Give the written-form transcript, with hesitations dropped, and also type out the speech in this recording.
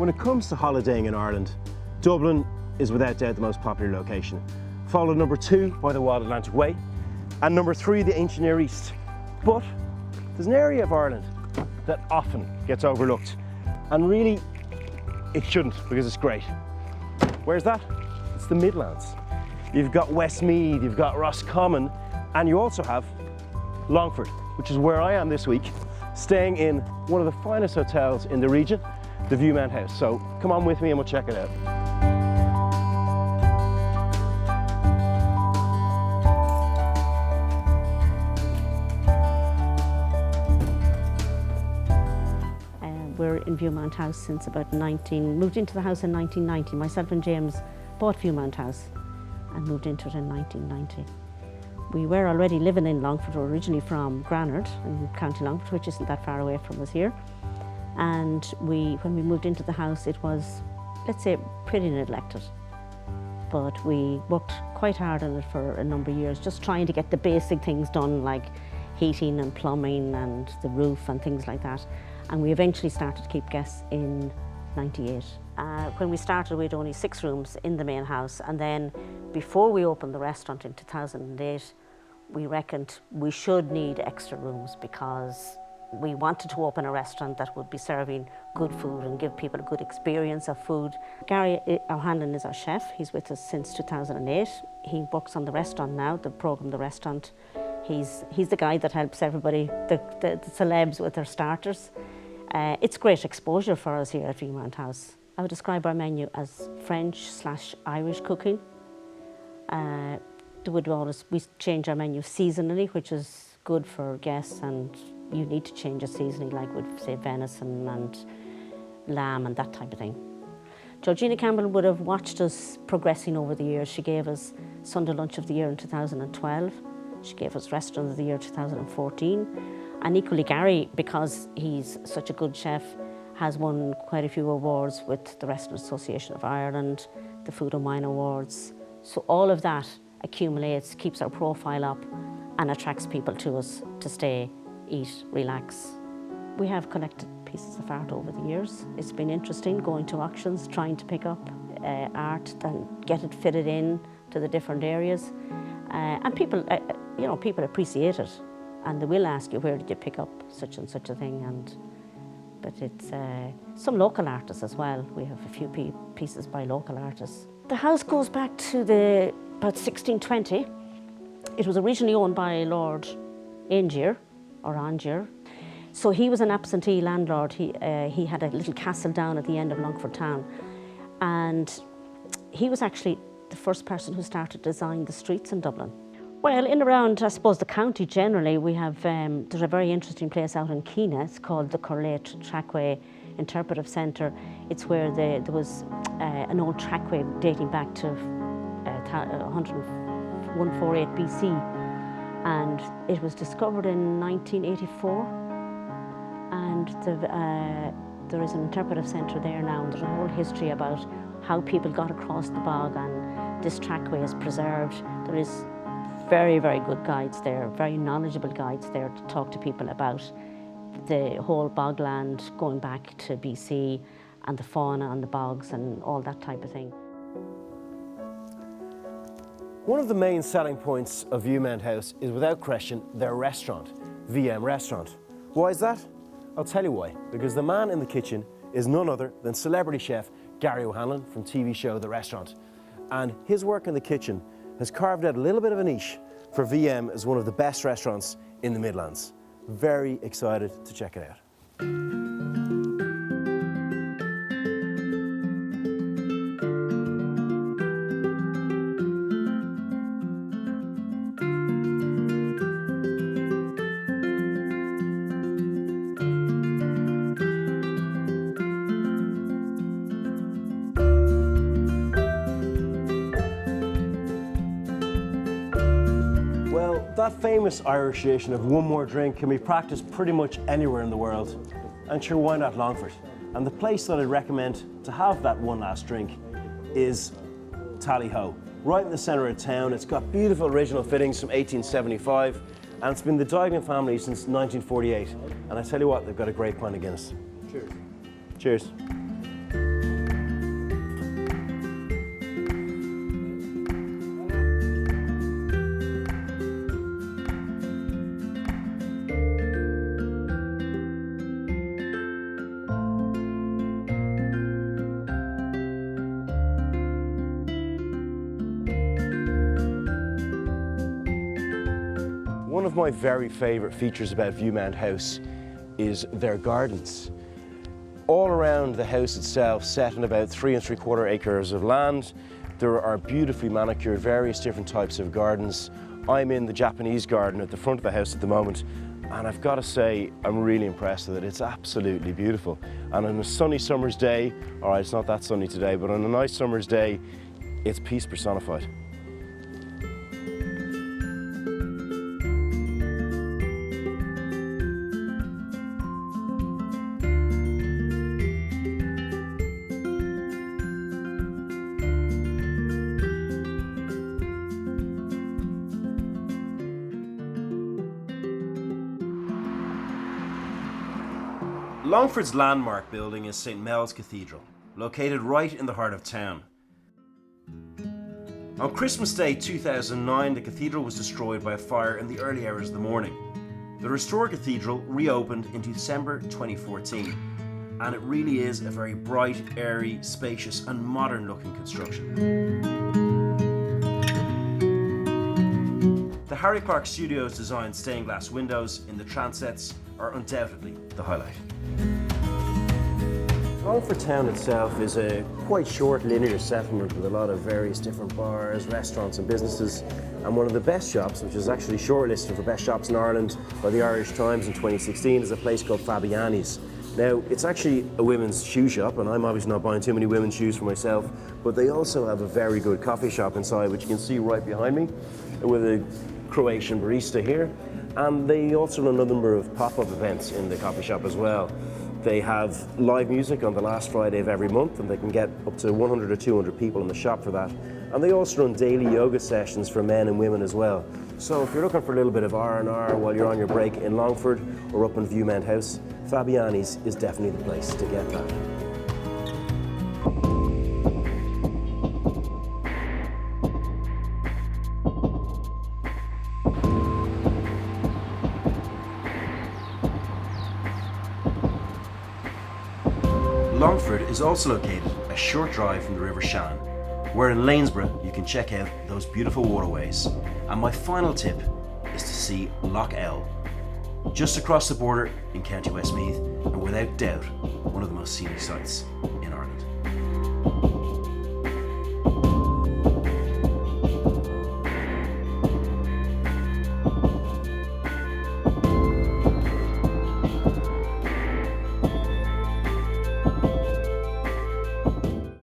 When it comes to holidaying in Ireland, Dublin is without doubt the most popular location, followed number 2 by the Wild Atlantic Way, and number 3 the ancient Near East. But there's an area of Ireland that often gets overlooked, and really it shouldn't, because it's great. Where's that? It's the Midlands. You've got Westmeath, you've got Roscommon, and you also have Longford, which is where I am this week, staying in one of the finest hotels in the region, the Viewmount house. So come on with me and we'll check it out. We're in Viewmount House since about moved into the house in 1990. Myself and James bought Viewmount House and moved into it in 1990. We were already living in Longford, originally from Granard in County Longford, which isn't that far away from us here. And when we moved into the house, it was, let's say, pretty neglected. But we worked quite hard on it for a number of years, just trying to get the basic things done, like heating and plumbing and the roof and things like that. And we eventually started to keep guests in '98. When we started, we had only 6 rooms in the main house, and then before we opened the restaurant in 2008, we reckoned we should need extra rooms because we wanted to open a restaurant that would be serving good food and give people a good experience of food. Gary O'Hanlon is our chef. He's with us since 2008. He works on the restaurant now, the programme The Restaurant. He's the guy that helps everybody, the celebs, with their starters. It's great exposure for us here at Viewmount House. I would describe our menu as French/Irish cooking. We change our menu seasonally, which is good for guests, and you need to change it seasonally, like with, say, venison and lamb and that type of thing. Georgina Campbell would have watched us progressing over the years. She gave us Sunday Lunch of the Year in 2012. She gave us Restaurant of the Year 2014. And equally Gary, because he's such a good chef, has won quite a few awards with the Restaurant Association of Ireland, the Food and Wine Awards. So all of that accumulates, keeps our profile up and attracts people to us to stay, eat, relax. We have collected pieces of art over the years. It's been interesting going to auctions, trying to pick up art and get it fitted in to the different areas. And people, people appreciate it, and they will ask you, where did you pick up such and such a thing? But it's some local artists as well. We have a few pieces by local artists. The house goes back to about 1620. It was originally owned by Lord Angier, or Angier. So he was an absentee landlord. He had a little castle down at the end of Longford town. And he was actually the first person who started to design the streets in Dublin. Well, in around, I suppose, the county generally, we have, there's a very interesting place out in Keena. It's called the Trackway Interpretive Centre. It's where there was an old trackway dating back to 148 BC. And it was discovered in 1984. And there is an interpretive centre there now, and there's a whole history about how people got across the bog, and this trackway is preserved. There is very, very good guides there, very knowledgeable guides there to talk to people about the whole bogland going back to BC and the fauna on the bogs and all that type of thing. One of the main selling points of Viewmount House is without question their restaurant, VM Restaurant. Why is that? I'll tell you why. Because the man in the kitchen is none other than celebrity chef Gary O'Hanlon from TV show The Restaurant. And his work in the kitchen has carved out a little bit of a niche for VM as one of the best restaurants in the Midlands. Very excited to check it out. That famous Irish tradition of one more drink can be practiced pretty much anywhere in the world. And sure, why not Longford? And the place that I'd recommend to have that one last drink is Tadhg, right in the centre of town. It's got beautiful original fittings from 1875, and it's been the Tadhg family since 1948. And I tell you what, they've got a great pint of Guinness. Cheers. Cheers. one of my very favourite features about Viewmount House is their gardens. All around the house itself, set in about 3¾ acres of land, there are beautifully manicured various different types of gardens. I'm in the Japanese garden at the front of the house at the moment, and I've got to say I'm really impressed with it. It's absolutely beautiful. And on a sunny summer's day, all right, it's not that sunny today, but on a nice summer's day, it's peace personified. Longford's landmark building is St Mel's Cathedral, located right in the heart of town. On Christmas Day 2009, the cathedral was destroyed by a fire in the early hours of the morning. The restored cathedral reopened in December 2014, and it really is a very bright, airy, spacious and modern looking construction. The Harry Park Studios designed stained glass windows in the transepts are undoubtedly the highlight. Longford town itself is a quite short linear settlement with a lot of various different bars, restaurants and businesses, and one of the best shops, which is actually shortlisted for best shops in Ireland by the Irish Times in 2016, is a place called Fabiani's. Now, it's actually a women's shoe shop, and I'm obviously not buying too many women's shoes for myself, but they also have a very good coffee shop inside, which you can see right behind me, with a Croatian barista here. And they also run a number of pop-up events in the coffee shop as well. They have live music on the last Friday of every month, and they can get up to 100 or 200 people in the shop for that. And they also run daily yoga sessions for men and women as well. So if you're looking for a little bit of R&R while you're on your break in Longford or up in Viewmount House, Fabiani's is definitely the place to get that. Longford is also located a short drive from the River Shannon, where in Lanesborough you can check out those beautiful waterways. And my final tip is to see Loch Ell, just across the border in County Westmeath, and without doubt one of the most scenic sights.